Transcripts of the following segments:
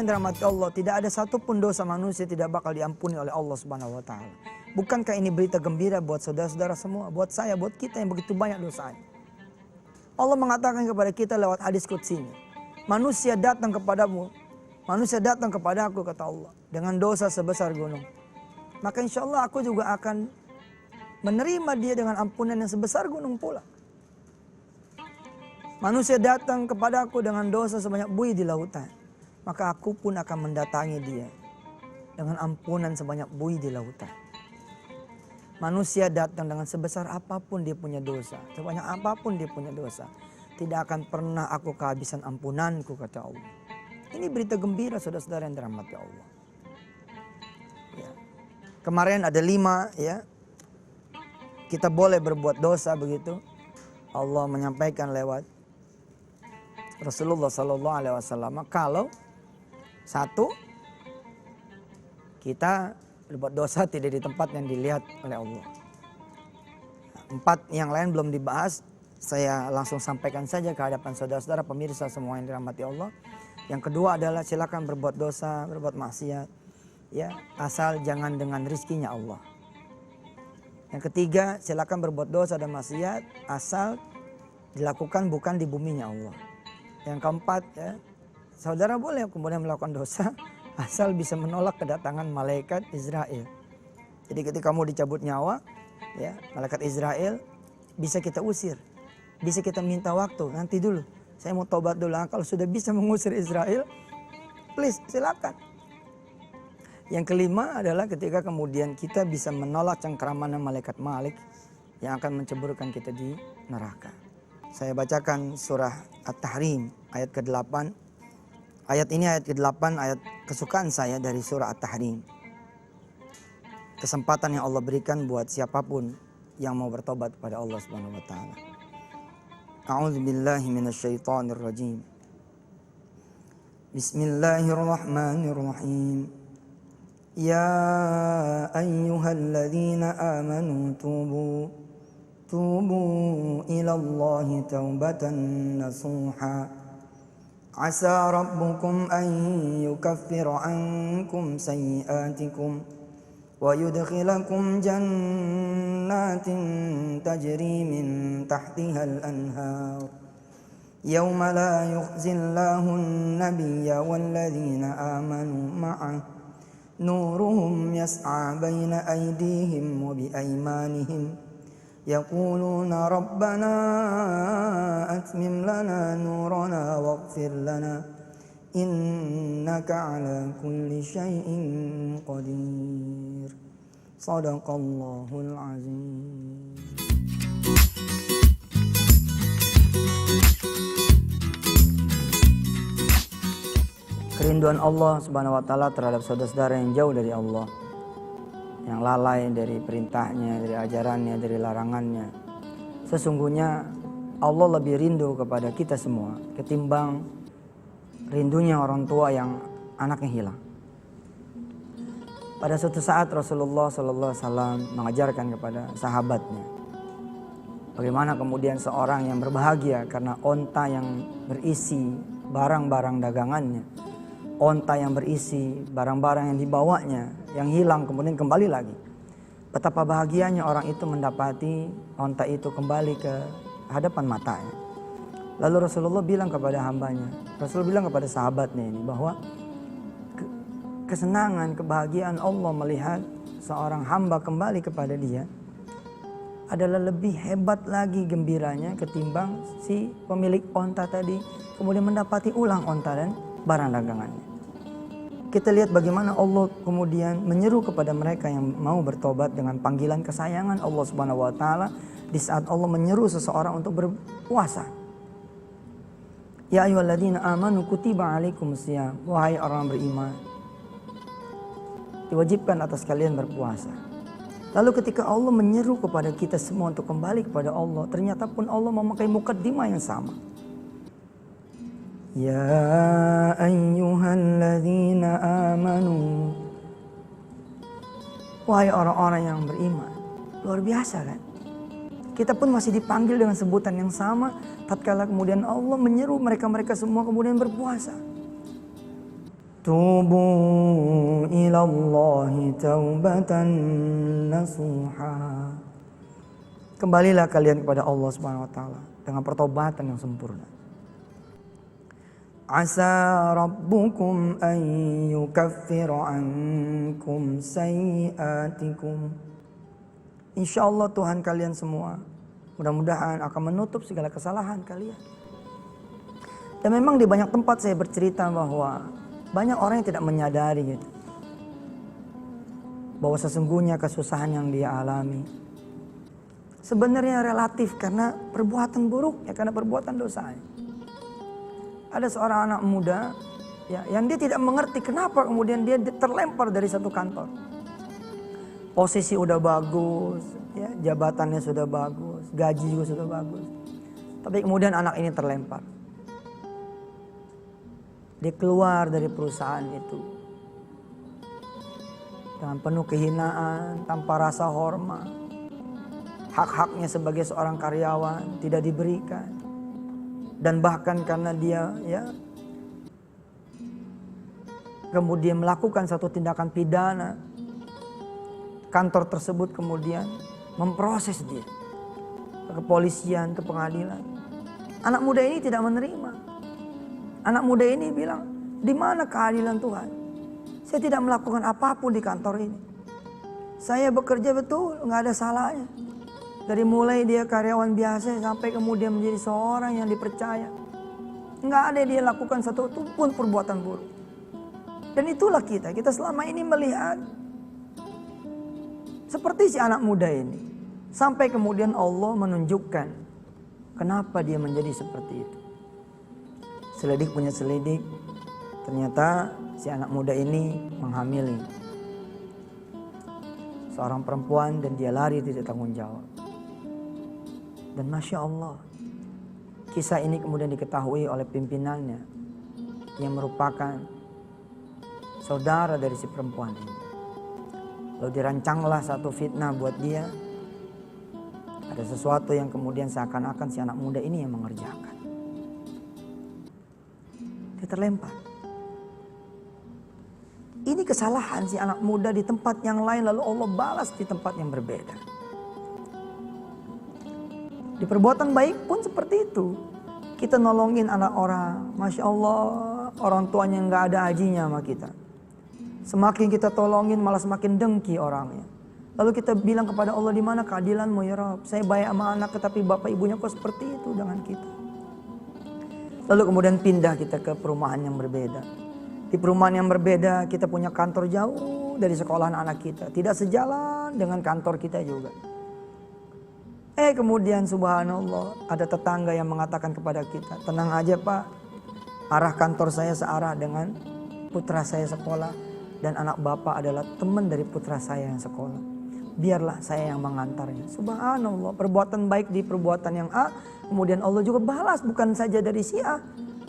dirahmati Allah, tidak ada satupun dosa manusia tidak bakal diampuni oleh Allah Subhanahu wa taala. Bukankah ini berita gembira buat saudara-saudara semua, buat saya, buat kita yang begitu banyak dosanya. Allah mengatakan kepada kita lewat hadis qudsi ini, manusia datang kepadamu, manusia datang kepadaku, kata Allah, dengan dosa sebesar gunung. Maka insya Allah aku juga akan menerima dia dengan ampunan yang sebesar gunung pula. Manusia datang kepadaku dengan dosa sebanyak buih di lautan, maka aku pun akan mendatangi dia dengan ampunan sebanyak buih di lautan. Manusia datang dengan sebesar apapun dia punya dosa, sebanyak apapun dia punya dosa, tidak akan pernah aku kehabisan ampunanku, kata Allah. Ini berita gembira saudara-saudara yang dirahmati Allah. Ya. Kemarin ada 5 ya, kita boleh berbuat dosa begitu. Allah menyampaikan lewat Rasulullah SAW, kalau 1, kita berbuat dosa tidak di tempat yang dilihat oleh Allah. 4 yang lain belum dibahas, saya langsung sampaikan saja ke hadapan saudara-saudara pemirsa semua yang dirahmati Allah. Yang kedua adalah silakan berbuat dosa, berbuat maksiat, ya, asal jangan dengan rizkinya Allah. Yang ketiga, silakan berbuat dosa dan maksiat asal dilakukan bukan di buminya Allah. Yang keempat, ya, saudara boleh kemudian melakukan dosa asal bisa menolak kedatangan malaikat Israel. Jadi ketika kamu dicabut nyawa, ya, malaikat Israel bisa kita usir, bisa kita minta waktu, nanti dulu, saya mau tobat dulu. Kalau sudah bisa mengusir Israel, please silakan. Yang kelima adalah ketika kemudian kita bisa menolak cengkeraman malaikat Malik yang akan menceburkan kita di neraka. Saya bacakan surah At-Tahrim ayat ke-8. Ayat ini ayat ke-8, ayat kesukaan saya dari surah At-Tahrim. Kesempatan yang Allah berikan buat siapapun yang mau bertobat kepada Allah Subhanahu wa taala. A'udzu billahi minasyaitonir rajim. Bismillahirrahmanirrahim. Ya ayyuhalladzina amanu tubu ilallahi taubatan nasuha. Asa rabbukum an yukaffira ankum sayyi'atikum wa yudkhilakum jannatin tajri min tahtihal anhar. Yawma la yukhzillahu an-nabiyya walladzina amanu ma'ah. Nuruhum yas'a baina aydihim wa biaymanihim. Yaquluna rabbana atmim lana nurana waghfir lana innaka ala kulli syai'in qadir. Shadaqallahul azim. Kerinduan Allah Subhanahu wa taala terhadap saudara-saudara yang jauh dari Allah, yang lalai dari perintahnya, dari ajarannya, dari larangannya. Sesungguhnya Allah lebih rindu kepada kita semua ketimbang rindunya orang tua yang anaknya hilang. Pada suatu saat Rasulullah SAW mengajarkan kepada sahabatnya bagaimana kemudian seorang yang berbahagia karena onta yang berisi barang-barang dagangannya, onta yang berisi barang-barang yang dibawanya, yang hilang kemudian kembali lagi. Betapa bahagianya orang itu mendapati onta itu kembali ke hadapan matanya. Lalu Rasulullah bilang kepada hambanya, Rasul bilang kepada sahabatnya ini bahwa kesenangan, kebahagiaan Allah melihat seorang hamba kembali kepada dia adalah lebih hebat lagi gembiranya ketimbang si pemilik onta tadi kemudian mendapati ulang onta dan barang dagangannya. Kita lihat bagaimana Allah kemudian menyeru kepada mereka yang mau bertobat dengan panggilan kesayangan Allah Subhanahu wa taala di saat Allah menyeru seseorang untuk berpuasa. Ya ayyuhalladzina amanu kutiba alaikumusiyam. Wahai orang beriman, diwajibkan atas kalian berpuasa. Lalu ketika Allah menyeru kepada kita semua untuk kembali kepada Allah, ternyata pun Allah memakai mukaddimah yang sama. Ya ayyuhalladzina amanu. Wahai orang-orang yang beriman. Luar biasa kan? Kita pun masih dipanggil dengan sebutan yang sama tatkala kemudian Allah menyeru mereka-mereka semua kemudian berpuasa. Tubu ilallahi taubatan nasuha. Kembalilah kalian kepada Allah Subhanahu wa taala dengan pertobatan yang sempurna. Asa rabbukum an yukaffira ankum sayyiatikum. Insyaallah Tuhan kalian semua mudah-mudahan akan menutup segala kesalahan kalian. Dan memang di banyak tempat saya bercerita bahwa banyak orang yang tidak menyadari gitu, bahwa sesungguhnya kesusahan yang dia alami sebenarnya relatif karena perbuatan buruk, ya karena perbuatan dosa. Ada seorang anak muda ya, yang dia tidak mengerti kenapa kemudian dia terlempar dari satu kantor. Posisi udah bagus, ya, jabatannya sudah bagus, gaji juga sudah bagus. Tapi kemudian anak ini terlempar. Dia keluar dari perusahaan itu dengan penuh kehinaan, tanpa rasa hormat. Hak-haknya sebagai seorang karyawan tidak diberikan. Dan bahkan karena dia ya kemudian melakukan satu tindakan pidana, kantor tersebut kemudian memproses dia ke kepolisian, ke pengadilan. Anak muda ini tidak menerima. Anak muda ini bilang, di mana keadilan Tuhan? Saya tidak melakukan apapun di kantor ini. Saya bekerja betul, nggak ada salahnya. Dari mulai dia karyawan biasa sampai kemudian menjadi seorang yang dipercaya. Nggak ada dia lakukan satu pun perbuatan buruk. Dan itulah kita selama ini melihat seperti si anak muda ini. Sampai kemudian Allah menunjukkan kenapa dia menjadi seperti itu. Selidik punya selidik, ternyata si anak muda ini menghamili seorang perempuan dan dia lari tidak tanggung jawab. Dan Masya Allah, kisah ini kemudian diketahui oleh pimpinannya yang merupakan saudara dari si perempuan ini. Lalu dirancanglah satu fitnah buat dia. Ada sesuatu yang kemudian seakan-akan si anak muda ini yang mengerjakan. Dia terlempar. Ini kesalahan si anak muda di tempat yang lain, lalu Allah balas di tempat yang berbeda. Di perbuatan baik pun seperti itu. Kita nolongin anak orang, Masya Allah, orang tuanya nggak ada hajinya sama kita. Semakin kita tolongin malah semakin dengki orangnya. Lalu kita bilang kepada Allah, di mana keadilanmu ya Rabb? Saya baik sama anak tetapi bapak ibunya kok seperti itu dengan kita. Lalu kemudian pindah kita ke perumahan yang berbeda. Di perumahan yang berbeda kita punya kantor jauh dari sekolahan anak kita. Tidak sejalan dengan kantor kita juga. Kemudian subhanallah ada tetangga yang mengatakan kepada kita, tenang aja Pak, arah kantor saya searah dengan putra saya sekolah dan anak bapak adalah teman dari putra saya yang sekolah. Biarlah saya yang mengantarnya. Subhanallah, perbuatan baik di perbuatan yang A, kemudian Allah juga balas bukan saja dari si A.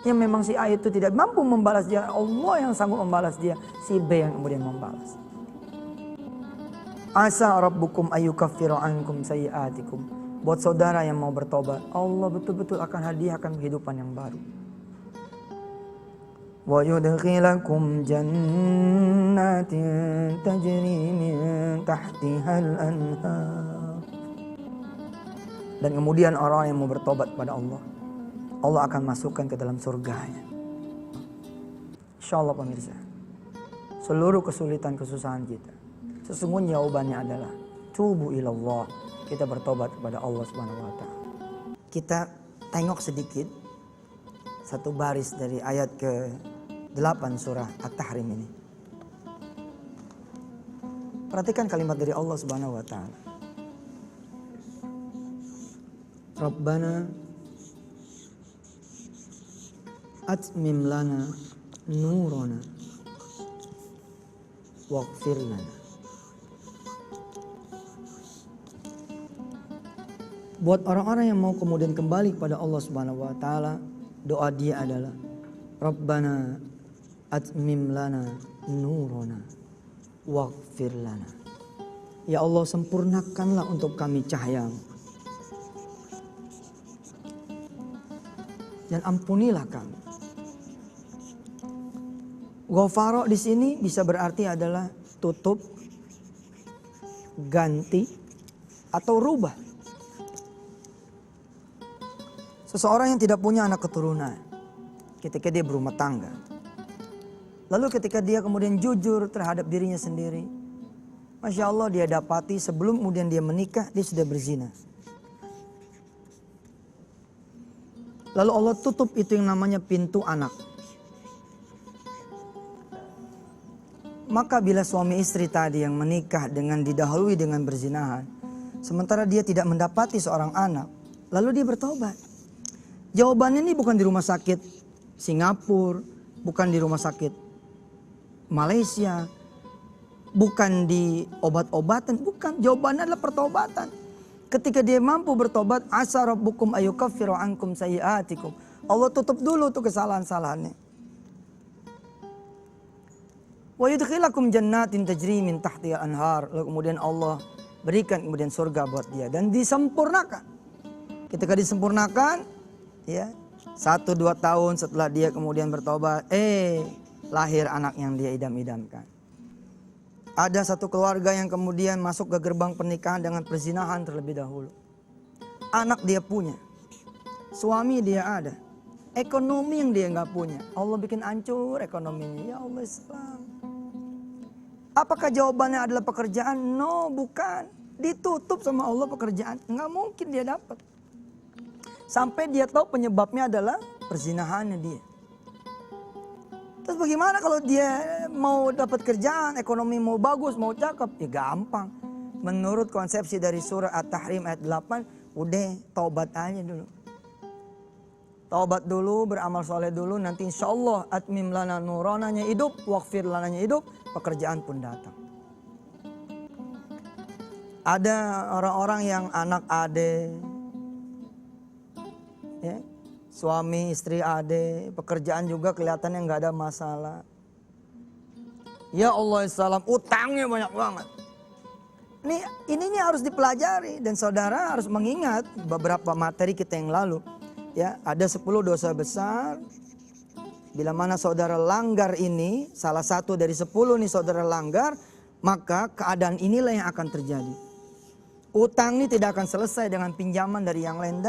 Yang memang si A itu tidak mampu membalas dia, Allah yang sanggup membalas dia, si B yang kemudian membalas. Asa rabbukum ayyukaffiru ankum sayyiatikum. Buat saudara yang mau bertobat, Allah betul-betul akan hadiahkan kehidupan yang baru. Wa yudkhilakum jannatin tajri min tahtihal anhar. Dan kemudian orang yang mau bertobat kepada Allah, Allah akan masukkan ke dalam surganya. Insyaallah pemirsa, seluruh kesulitan kesusahan kita, sesungguhnya jawabannya adalah tubu ilallah. Kita bertobat kepada Allah Subhanahu wa taala. Kita tengok sedikit satu baris dari ayat ke-8 surah At-Tahrim ini. Perhatikan kalimat dari Allah Subhanahu wa taala. Rabbana atmim lana nurana waghfir lana. Buat orang-orang yang mau kemudian kembali kepada Allah Subhanahu wa taala, doa dia adalah Rabbana atmim lana nurana waghfir lana. Ya Allah, sempurnakanlah untuk kami cahaya-Mu dan ampunilah kami. Ghafara di sini bisa berarti adalah tutup, ganti, atau rubah. Seseorang yang tidak punya anak keturunan ketika dia berumah tangga. Lalu ketika dia kemudian jujur terhadap dirinya sendiri. Masya Allah, dia dapati sebelum kemudian dia menikah, dia sudah berzina. Lalu Allah tutup itu yang namanya pintu anak. Maka bila suami istri tadi yang menikah dengan didahului dengan berzinahan, sementara dia tidak mendapati seorang anak, lalu dia bertobat. Jawabannya ini bukan di rumah sakit Singapura, bukan di rumah sakit Malaysia, bukan di obat-obatan, bukan. Jawabannya adalah pertobatan. Ketika dia mampu bertobat, asa rabbukum ayyukaffiru ankum sayyi'atikum. Allah tutup dulu tuh kesalahan-salahannya. Wa yudkhilakum jannatin tajri min tahtiha anhar. Lalu kemudian Allah berikan kemudian surga buat dia dan disempurnakan. Ketika disempurnakan, ya, 1-2 tahun setelah dia kemudian bertobat, lahir anak yang dia idam-idamkan. Ada satu keluarga yang kemudian masuk ke gerbang pernikahan dengan perzinahan terlebih dahulu. Anak dia punya, suami dia ada, ekonomi yang dia nggak punya. Allah bikin hancur ekonominya. Ya Allah Islam. Apakah jawabannya adalah pekerjaan? No, bukan. Ditutup sama Allah pekerjaan. Nggak mungkin dia dapat. Sampai dia tahu penyebabnya adalah perzinahannya dia. Terus bagaimana kalau dia mau dapat kerjaan, ekonomi mau bagus, mau cakep? Ya gampang. Menurut konsepsi dari surah At-Tahrim ayat 8, udah taubat aja dulu. Taubat dulu, beramal soleh dulu, nanti insya Allah atmim lana nurananya hidup, waghfir lananya hidup, pekerjaan pun datang. Ada orang-orang yang anak ade, ya, suami istri ade, pekerjaan juga kelihatannya nggak ada masalah. Ya Allah salam, utangnya banyak banget. Ini harus dipelajari dan saudara harus mengingat beberapa materi kita yang lalu. Ya, ada 10 dosa besar. Bila mana saudara langgar ini, salah satu dari 10 nih saudara langgar, maka keadaan inilah yang akan terjadi. Utang ini tidak akan selesai dengan pinjaman dari yang lain.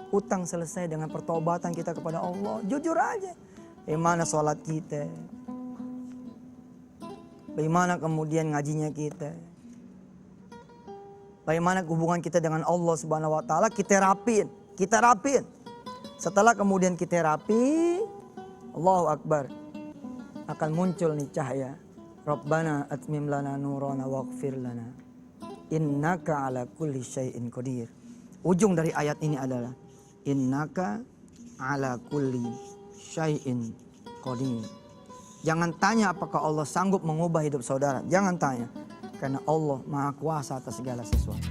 Utang selesai dengan pertobatan kita kepada Allah. Jujur aja. Bagaimana sholat kita? Bagaimana kemudian ngajinya kita? Bagaimana hubungan kita dengan Allah Subhanahu wa taala? Kita rapin. Setelah kemudian kita rapi, Allahu Akbar, akan muncul nih cahaya. Rabbana atmim lana nurana waghfir lana. Innaka ala kulli syai'in qadir. Ujung dari ayat ini adalah innaka ala kulli syai'in qadir. Jangan tanya apakah Allah sanggup mengubah hidup saudara. Jangan tanya. Karena Allah Maha Kuasa atas segala sesuatu.